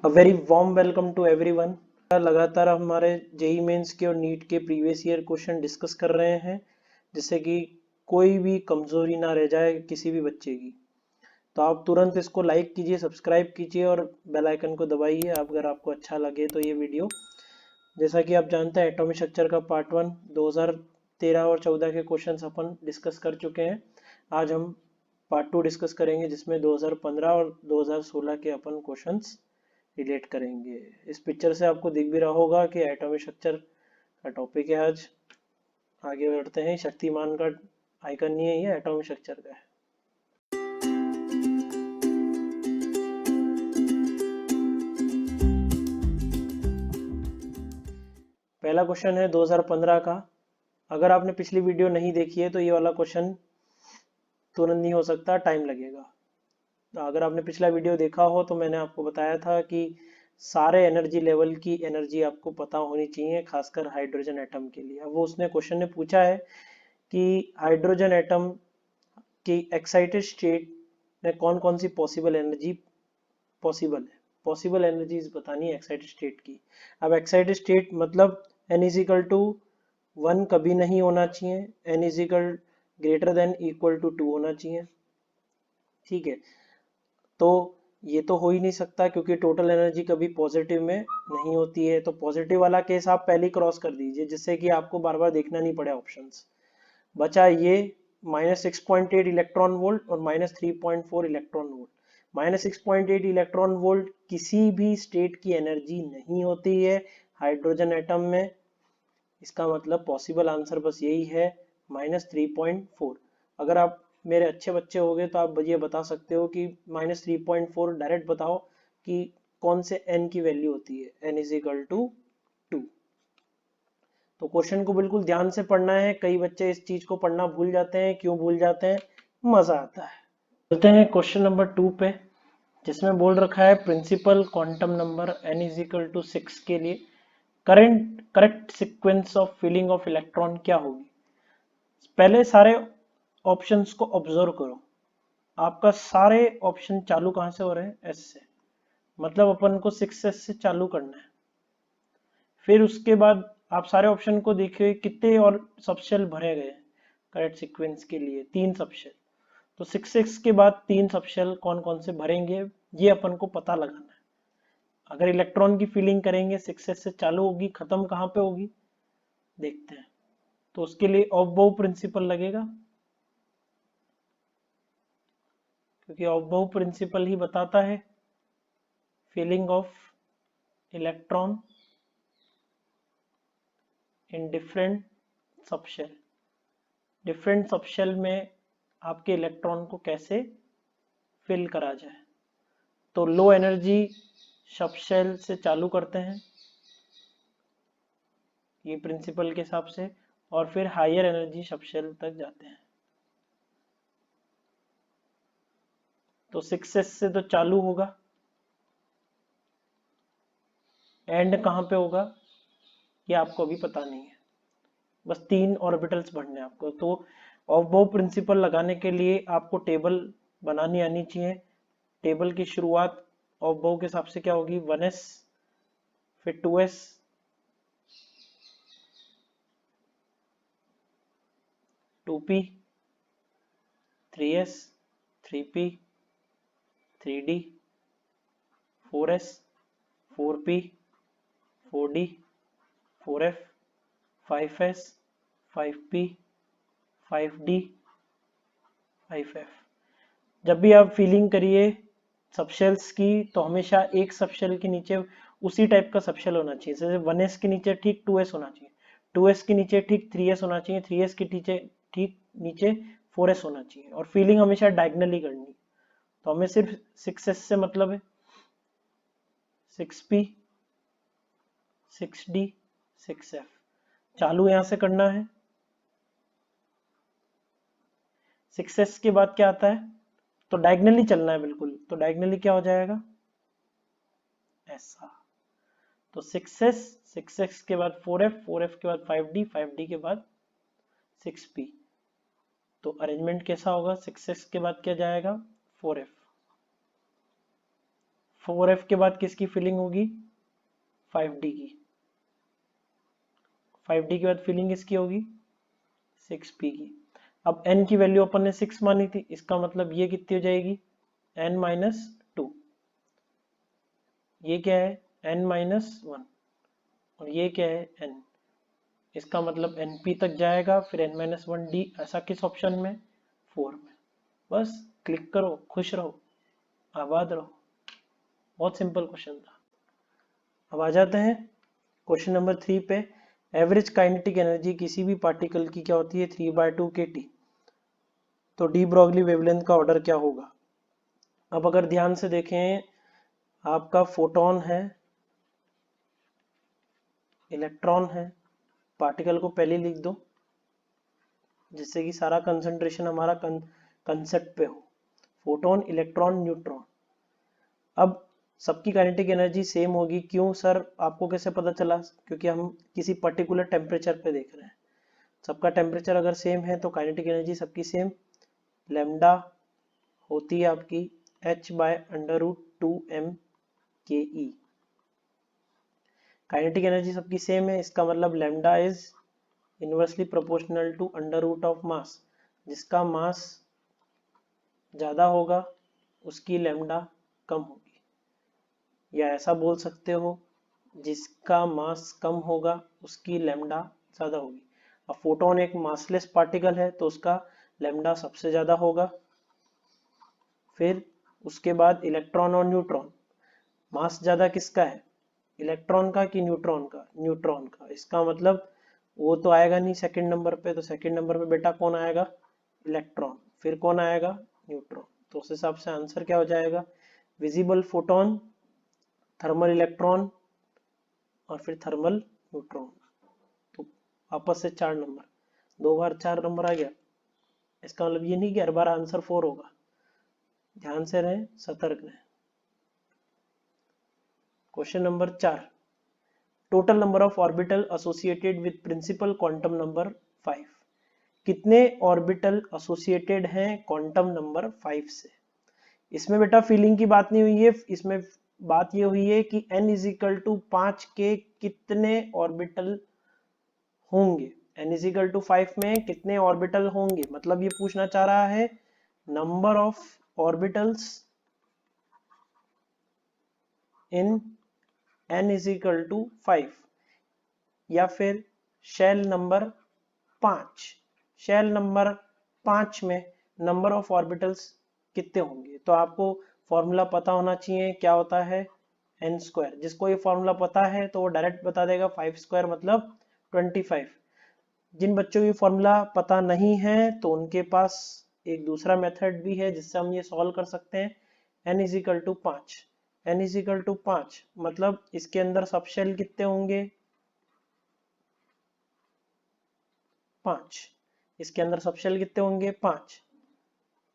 A very warm welcome to everyone. लगातार हमारे JEE mains के और नीट के प्रीवियस ईयर क्वेश्चन डिस्कस कर रहे हैं, जिससे कि कोई भी कमजोरी ना रह जाए किसी भी बच्चे की। तो आप तुरंत इसको लाइक कीजिए, सब्सक्राइब कीजिए और बेल आइकन को दबाइए अगर आपको अच्छा लगे तो ये वीडियो। जैसा कि आप जानते हैं, एटॉमिक स्ट्रक्चर का पार्ट 1 2013 और 14 के क्वेश्चंस अपन डिस्कस कर चुके हैं। आज हम पार्ट 2 डिस्कस करेंगे, जिसमें 2015 और 2016 के अपन क्वेश्चंस रिलेट करेंगे। इस पिक्चर से आपको दिख भी रहा होगा कि एटॉमिक स्ट्रक्चर का टॉपिक है आज। आगे बढ़ते हैं। शक्तिमान का आइकन नहीं है, ये एटॉमिक स्ट्रक्चर का है। पहला क्वेश्चन है 2015 का। अगर आपने पिछली वीडियो नहीं देखी है तो ये वाला क्वेश्चन तुरंत नहीं हो सकता, टाइम लगेगा। तो अगर आपने पिछला वीडियो देखा हो तो मैंने आपको बताया था कि सारे एनर्जी लेवल की एनर्जी आपको पता होनी चाहिए, खासकर हाइड्रोजन एटम के लिए। अब वो उसने क्वेश्चन ने पूछा है कि हाइड्रोजन एटम की एक्साइटेड स्टेट में कौन कौन सी पॉसिबल एनर्जी पॉसिबल है। पॉसिबल एनर्जीज बतानी है एक्साइटेड स्टेट की। अब एक्साइटेड स्टेट मतलब n इज इक्वल टू 1 कभी नहीं होना चाहिए, n is equal greater than equal to 2 होना चाहिए। ठीक है, तो ये तो हो ही नहीं सकता क्योंकि टोटल एनर्जी कभी पॉजिटिव में नहीं होती है। तो पॉजिटिव वाला केस आप पहले ही क्रॉस कर दीजिए, जिससे कि आपको बार बार देखना नहीं पड़े ऑप्शंस। बचा ये -6.8 इलेक्ट्रॉन वोल्ट और -3.4 इलेक्ट्रॉन वोल्ट। -6.8 इलेक्ट्रॉन वोल्ट किसी भी स्टेट की एनर्जी नहीं होती है हाइड्रोजन एटम में। इसका मतलब पॉसिबल आंसर बस यही है, -3.4। अगर आप मेरे अच्छे बच्चे हो गए तो आप ये बता सकते हो कि -3.4 डायरेक्ट बताओ कि कौन से n की वैल्यू होती है। n is equal to 2। तो क्वेश्चन को बिल्कुल ध्यान से पढ़ना है। कई बच्चे इस चीज को पढ़ना भूल जाते हैं। क्यों भूल जाते हैं? मजा आता है। चलते हैं क्वेश्चन नंबर 2 पे, जिसमें बोल रखा है principal quantum number n is equal to 6 के लिए correct sequence of filling of electron क्या होगी। पहले सारे ऑप्शंस को ऑब्जर्व करो। आपका सारे ऑप्शन चालू कहां से हो रहे हैं? एस से। मतलब अपन को 6s से चालू करना है। फिर उसके बाद आप सारे ऑप्शन को देखिए कितने और सबशेल भरे गए हैं। करेक्ट सीक्वेंस के लिए 3 सबशेल। तो 6 के बाद 3 सबशेल कौन कौन से भरेंगे, ये अपन को पता लगाना है। अगर इलेक्ट्रॉन की फिलिंग करेंगे 6s से चालू होगी, खत्म कहां पे होगी देखते हैं। तो उसके लिए ऑफ बाउ प्रिंसिपल लगेगा, क्योंकि ऑफ बाउ प्रिंसिपल ही बताता है filling of electron in different subshell. Different subshell में आपके इलेक्ट्रॉन को कैसे फिल करा जाए। तो लो एनर्जी सबशेल से चालू करते हैं ये प्रिंसिपल के हिसाब से, और फिर हायर एनर्जी सबशेल तक जाते हैं। तो 6s से तो चालू होगा, एंड कहां पे होगा ये आपको अभी पता नहीं है। बस 3 ऑर्बिटल्स बढ़ने आपको। तो ऑफ बाउ प्रिंसिपल लगाने के लिए आपको टेबल बनानी आनी चाहिए। टेबल की शुरुआत ऑफ बाउ के हिसाब से क्या होगी? 1s, फिर 2s, 2p, 3s, 3p, 3d, 4s, 4p, 4d, 4f, 5s, 5p, 5d, 5f। जब भी आप फीलिंग करिए सबशेल्स की, तो हमेशा एक सबशेल के नीचे उसी टाइप का सबशेल होना चाहिए। जैसे 1s के नीचे ठीक 2s होना चाहिए, 2s के नीचे ठीक 3s होना चाहिए, 3s के नीचे ठीक नीचे 4s होना चाहिए, और फीलिंग हमेशा डायगनली करनी। तो हमें सिर्फ 6s से मतलब है। 6p, 6d, 6f चालू यहां से करना है। 6s के बाद क्या आता है? तो डायगनली चलना है बिल्कुल। तो डायगनली क्या हो जाएगा? ऐसा। तो 6s, 6s के बाद 4f, 4f के बाद 5d, 5d के बाद 6p। तो अरेंजमेंट कैसा होगा? 6s के बाद क्या जाएगा? 4f, 4F के बाद किसकी फिलिंग होगी? 5D की। 5D के बाद फिलिंग किसकी होगी? 6P की। अब n की वैल्यू अपन ने 6 मानी थी, इसका मतलब ये कितनी हो जाएगी? n-2। ये क्या है? n-1 और ये क्या है? n। इसका मतलब np तक जाएगा, फिर n-1d। ऐसा किस ऑप्शन में? 4 में। बस क्लिक करो, खुश रहो, आबाद रहो। बहुत सिंपल क्वेश्चन था। अब आ जाते हैं क्वेश्चन नंबर 3 पे। एवरेज काइनेटिक एनर्जी किसी भी पार्टिकल की क्या होती है? 3/2 kT। तो डी ब्रॉगली वेवलेंथ का ऑर्डर क्या होगा? अब अगर ध्यान से देखें, आपका फोटोन है, इलेक्ट्रॉन है, पार्टिकल को पहले लिख दो जिससे कि सारा कंसंट्रेशन हमारा कंसेप्ट पे हो। Photon, electron, neutron. अब सबकी काइनेटिक एनर्जी सेम होगी। क्यों सर, आपको कैसे पता चला? क्योंकि हम किसी पर्टिकुलर टेम्परेचर पे देख रहे हैं। सबका टेम्परेचर अगर सेम है तो काइनेटिक एनर्जी सबकी सेम। लैम्डा होती है आपकी h/√2m/ke। काइनेटिक एनर्जी सबकी सेम है, इसका मतलब lambda is inversely proportional to under root of mass. जिसका मास ज्यादा होगा उसकी लैम्डा कम होगी, या ऐसा बोल सकते हो जिसका मास कम होगा उसकी लैम्डा ज्यादा होगी। अब फोटोन एक मासलेस पार्टिकल है तो उसका लैम्डा सबसे ज्यादा होगा। फिर उसके बाद इलेक्ट्रॉन और न्यूट्रॉन। मास ज्यादा किसका है? इलेक्ट्रॉन का कि न्यूट्रॉन का? न्यूट्रॉन का। इसका मतलब वो तो आएगा नहीं सेकंड नंबर पे, तो सेकंड नंबर पे बेटा कौन आएगा? इलेक्ट्रॉन। फिर कौन आएगा? न्यूट्रॉन। तो उस हिसाब से आंसर क्या हो जाएगा? विजिबल फोटोन, थर्मल इलेक्ट्रॉन और फिर थर्मल न्यूट्रॉन। तो आपस से 4 नंबर, 2 बार 4 नंबर आ गया। इसका मतलब ये नहीं कि हर बार आंसर 4 होगा। ध्यान से रहें, सतर्क रहें। Question number 4। Total number of orbital associated with principal quantum number 5। कितने ऑर्बिटल एसोसिएटेड हैं क्वांटम नंबर 5 से? इसमें बेटा फीलिंग की बात नहीं हुई है, इसमें बात ये हुई है कि n = 5 के कितने ऑर्बिटल होंगे। n = 5 में कितने ऑर्बिटल होंगे, मतलब ये पूछना चाह रहा है number of orbitals in n = 5, या फिर शेल नंबर 5। शेल नंबर 5 में नंबर ऑफ ऑर्बिटल्स कितने होंगे? तो आपको फॉर्मूला पता होना चाहिए, क्या होता है? n²। जिसको ये फॉर्मूला पता है तो वो डायरेक्ट बता देगा 5² मतलब 25। जिन बच्चों को फॉर्मूला पता नहीं है तो उनके पास एक दूसरा मेथड भी है जिससे हम ये सॉल्व कर सकते हैं। n = 5। n = 5 मतलब इसके अंदर सब शेल कितने होंगे? 5। इसके अंदर सब शेल कितने होंगे? 5।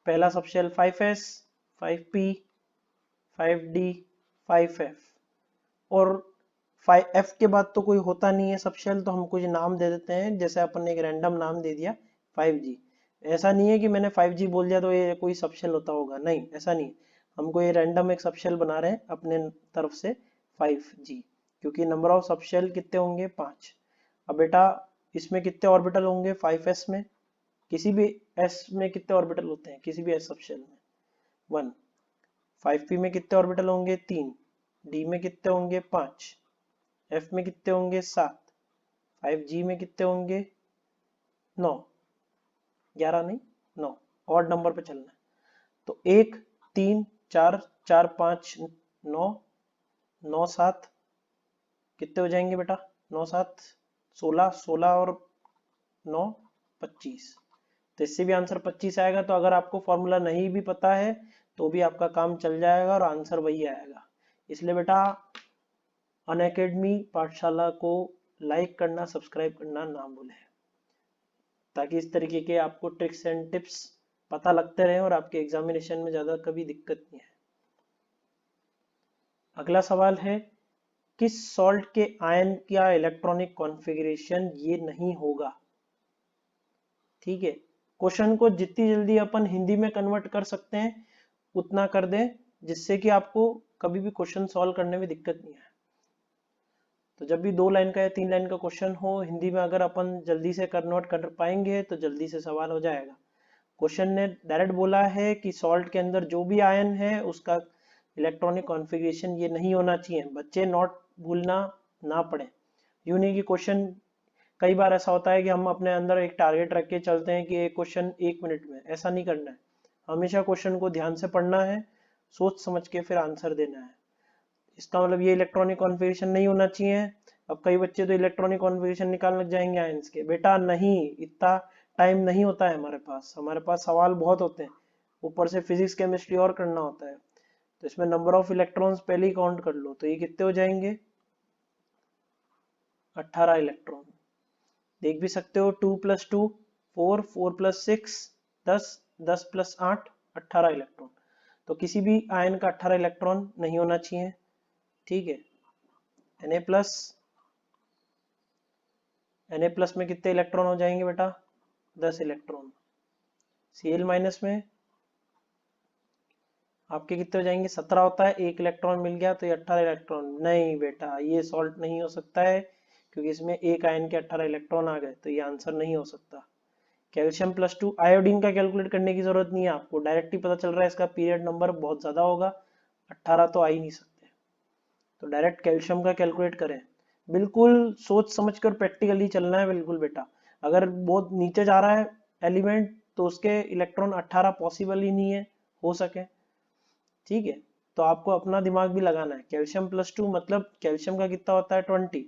पहला सब shell 5s, 5p, 5d, 5f। और 5f के बाद तो कोई होता नहीं है सब शेल, तो हम कुछ नाम दे देते हैं। जैसे अपन ने एक रैंडम नाम दे दिया 5g। ऐसा नहीं है कि मैंने 5g बोल दिया तो ये कोई सब शेल होता होगा, नहीं ऐसा नहीं। हमको ये रैंडम एक सब शेल बना रहे हैं अपने तरफ से 5g, क्योंकि नंबर ऑफ सब शेल कितने होंगे? 5। अब बेटा इसमें कितने ऑर्बिटल होंगे? 5s में। किसी भी s में कितने ऑर्बिटल होते हैं? किसी भी s सब शेल में 1। 5p में कितने ऑर्बिटल होंगे? 3। d में कितने होंगे? 5। f में कितने होंगे? 7। 5g में कितने होंगे? 9। 11 नहीं, 9। ऑड नंबर पे चलना है तो 1 3 4 4 5 9 9 7 कितने हो जाएंगे बेटा? 9 7 16, 16 और 9 25। तो इससे भी आंसर 25 आएगा। तो अगर आपको फॉर्मूला नहीं भी पता है तो भी आपका काम चल जाएगा और आंसर वही आएगा। इसलिए बेटा अनअकैडमी पाठशाला को लाइक करना, सब्सक्राइब करना ना भूलें, ताकि इस तरीके के आपको ट्रिक्स एंड टिप्स पता लगते रहे और आपके एग्जामिनेशन में ज्यादा कभी दिक्कत नहीं है। अगला सवाल है, किस सॉल्ट के आयन का इलेक्ट्रॉनिक कॉन्फ़िगरेशन ये नहीं होगा? ठीक है, क्वेश्चन को जितनी जल्दी अपन हिंदी में कन्वर्ट कर सकते हैं उतना कर दें, जिससे कि आपको कभी भी क्वेश्चन सॉल्व करने में दिक्कत नहीं है। तो जब भी 2 लाइन का या 3 लाइन का क्वेश्चन हो हिंदी में, अगर अपन जल्दी से कन्वर्ट कर पाएंगे तो जल्दी से सवाल हो जाएगा। क्वेश्चन ने डायरेक्ट बोला है कि सॉल्ट के अंदर जो भी आयन है उसका इलेक्ट्रॉनिक कॉन्फ़िगरेशन ये नहीं होना चाहिए। बच्चे नोट भूलना ना पड़े। यूं नहीं कि क्वेश्चन, कई बार ऐसा होता है कि हम अपने अंदर एक टारगेट रख के चलते हैं कि एक क्वेश्चन 1 मिनट में, ऐसा नहीं करना है। हमेशा क्वेश्चन को ध्यान से पढ़ना है, सोच समझ के फिर आंसर देना है। इसका मतलब ये इलेक्ट्रॉनिक कॉन्फ़िगरेशन नहीं होना चाहिए। अब कई बच्चे तो इलेक्ट्रॉनिक कॉन्फ़िगरेशन निकालने लग जाएंगे आयंस के। बेटा नहीं, इतना टाइम नहीं होता है हमारे पास सवाल बहुत होते हैं, ऊपर से फिजिक्स केमिस्ट्री और करना होता है। तो इसमें नंबर ऑफ इलेक्ट्रॉन्स पहले ही काउंट कर लो, तो ये कितने हो जाएंगे, 18 इलेक्ट्रॉन। देख भी सकते हो, 2 + 2 4, 4 + 6 10, 10 + 8 18 इलेक्ट्रॉन। तो किसी भी आयन का 18 इलेक्ट्रॉन नहीं होना चाहिए, ठीक है। Na+ में कितने इलेक्ट्रॉन हो जाएंगे बेटा, 10 इलेक्ट्रॉन। Cl- में आपके कितने हो जाएंगे, 17 होता है, 1 इलेक्ट्रॉन मिल गया तो ये 18 इलेक्ट्रॉन। नहीं बेटा, ये सॉल्ट नहीं हो सकता है, क्योंकि इसमें एक आयन के 18 इलेक्ट्रॉन आ गए, तो ये आंसर नहीं हो सकता। कैल्शियम +2, आयोडीन का कैलकुलेट करने की जरूरत नहीं है आपको, डायरेक्ट ही पता चल रहा है इसका पीरियड नंबर बहुत ज्यादा होगा, 18 तो आ ही नहीं सकते। तो डायरेक्ट कैल्शियम का कैलकुलेट करें। बिल्कुल सोच समझ कर प्रैक्टिकली चलना है बिल्कुल बेटा। अगर बहुत नीचे जा रहा है एलिमेंट तो उसके इलेक्ट्रॉन 18 पॉसिबल ही नहीं है हो सके, ठीक है। तो आपको अपना दिमाग भी लगाना है। कैल्शियम +2 मतलब कैल्शियम का कितना होता है 20,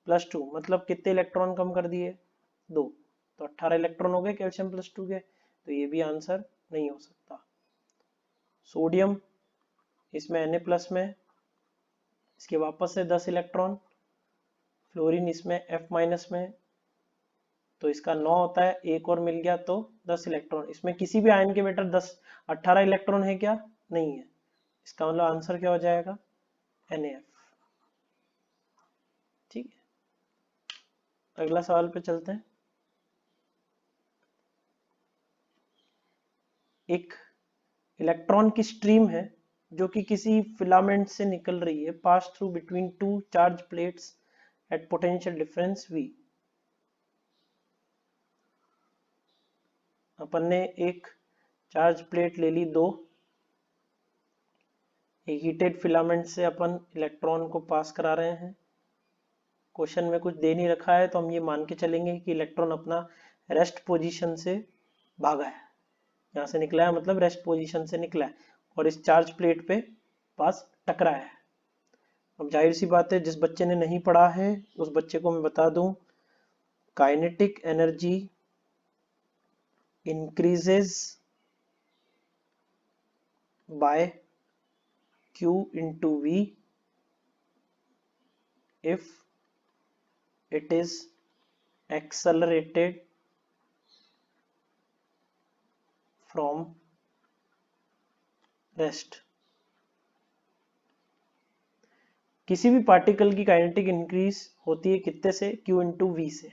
+2 मतलब कितने इलेक्ट्रॉन कम कर दिए, 2, तो 18 इलेक्ट्रॉन हो गए कैल्शियम +2 के, तो ये भी आंसर नहीं हो सकता। सोडियम, इसमें Na+ में इसके वापस से 10 इलेक्ट्रॉन, फ्लोरीन इसमें F- में, तो इसका 9 होता है, एक और मिल गया तो 10 इलेक्ट्रॉन। इसमें किसी भी आयन के बेटा 18 इलेक्ट्रॉन है क्या, नहीं है। इसका मतलब आंसर क्या हो जाएगा, NaF, ठीक है। अगला सवाल पे चलते हैं। एक इलेक्ट्रॉन की स्ट्रीम है जो कि किसी फिलामेंट से निकल रही है, pass through between 2 charge plates at potential difference V। अपन ने एक चार्ज प्लेट ले ली, 2, एक हीटेड फिलामेंट से अपन इलेक्ट्रॉन को पास करा रहे हैं। क्वेश्चन में कुछ दे नहीं रखा है तो हम ये मान के चलेंगे कि इलेक्ट्रॉन अपना रेस्ट पोजीशन से भागा है, यहाँ से निकला है मतलब रेस्ट पोजीशन से निकला है, और इस चार्ज प्लेट पे पास टकरा है। अब जाहिर सी बात है, जिस बच्चे ने नहीं पढ़ा है उस बच्चे को मैं बता दूं, kinetic energy increases by Q into V if it is accelerated from rest। किसी भी पार्टिकल की काइनेटिक इंक्रीज होती है कितने से, Q into V से,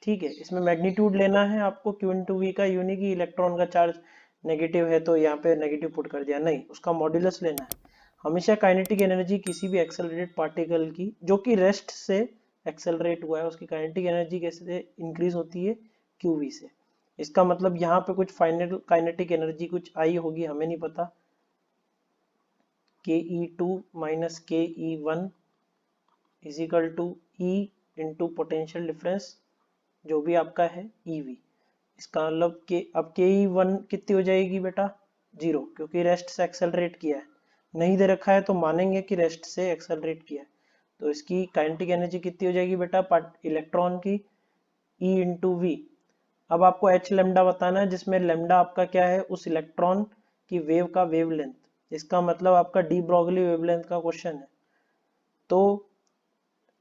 ठीक है। इसमें मैग्नीट्यूड लेना है आपको Q into V का, यूं कि इलेक्ट्रॉन का चार्ज नेगेटिव है तो यहाँ पे नेगेटिव पुट कर दिया, नहीं, उसका मॉड्यूलस लेना है। हमेशा काइनेटिक एनर्जी किसी भी एक्सेलरेटेड पार्टिकल की जो कि रेस्ट से एक्सेलरेट हुआ है, उसकी काइनेटिक एनर्जी कैसे इंक्रीज होती है, QV से। इसका मतलब यहाँ पे कुछ फाइनल काइनेटिक एनर्जी कुछ आई होगी, हमें नहीं पता, KE2 - KE1 is equal to E into potential difference जो भी आपका है EV। इसका मतलब कि अब KE1 कितनी हो जाएगी बेटा, 0, क्योंकि रेस्ट से एक्सेलरेट किया है। नहीं दे रखा है तो मानेंगे कि रेस्ट से एक्सेलरेट किया है, तो इसकी काइनेटिक एनर्जी कितनी हो जाएगी बेटा, इलेक्ट्रॉन की E इंटू V। अब आपको H लैम्डा बताना है, जिसमें लैम्डा आपका क्या है, उस इलेक्ट्रॉन की वेव का वेवलेंथ। इसका मतलब आपका डी ब्रोगली वेवलेंथ का क्वेश्चन है। तो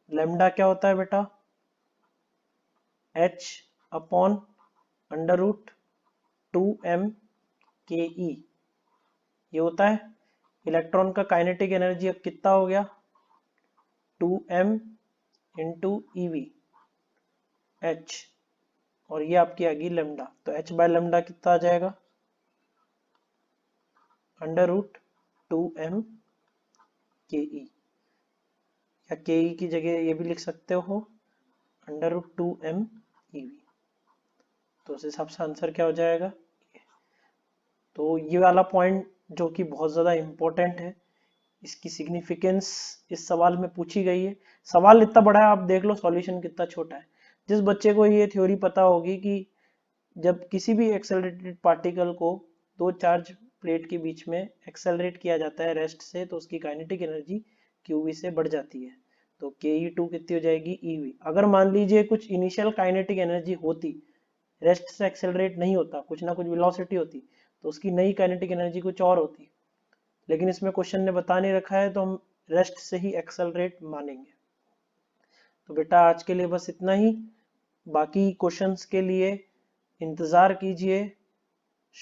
लैम्डा क्या होता है बेटा, H अपॉन √2m KE, ये होता है। इलेक्ट्रॉन का काइनेटिक एनर्जी अब कितना हो गया, 2m इंटू EV H, और ये आपकी आ गई लैम्डा, तो H बाय लैम्डा कितना आ जाएगा, √2m के ई, या के ई की जगह ये भी लिख सकते हो √2m EV। तो उस हिसाब से आंसर क्या हो जाएगा। तो ये वाला पॉइंट जो कि बहुत ज़्यादा इम्पोर्टेंट है, इसकी सिग्निफिकेंस इस सवाल में पूछी गई है। सवाल इतना बड़ा है, आप देख लो सॉल्यूशन कितना छोटा है। जिस बच्चे को ये थ्योरी पता होगी कि जब किसी भी एक्सेलरेटेड पार्टिकल को दो चार्ज प्लेट के बीच में एक्सेलरेट किया जाता है रेस्ट से, तो उसकी काइनेटिक एनर्जी QV से बढ़ जाती है। तो KE2 कितनी हो जाएगी EV। अगर मान लीजिए कुछ इनिशियल काइनेटिक एनर्जी होती, रेस्ट से एक्सेलरेट नहीं होता, कुछ ना कुछ वेलोसिटी होती, तो उसकी नई काइनेटिक एनर्जी कुछ और होती। लेकिन इसमें क्वेश्चन ने बता नहीं रखा है, तो हम रेस्ट से ही एक्सेलरेट मानेंगे। तो बेटा आज के लिए बस इतना ही। बाकी क्वेश्चंस के लिए इंतज़ार कीजिए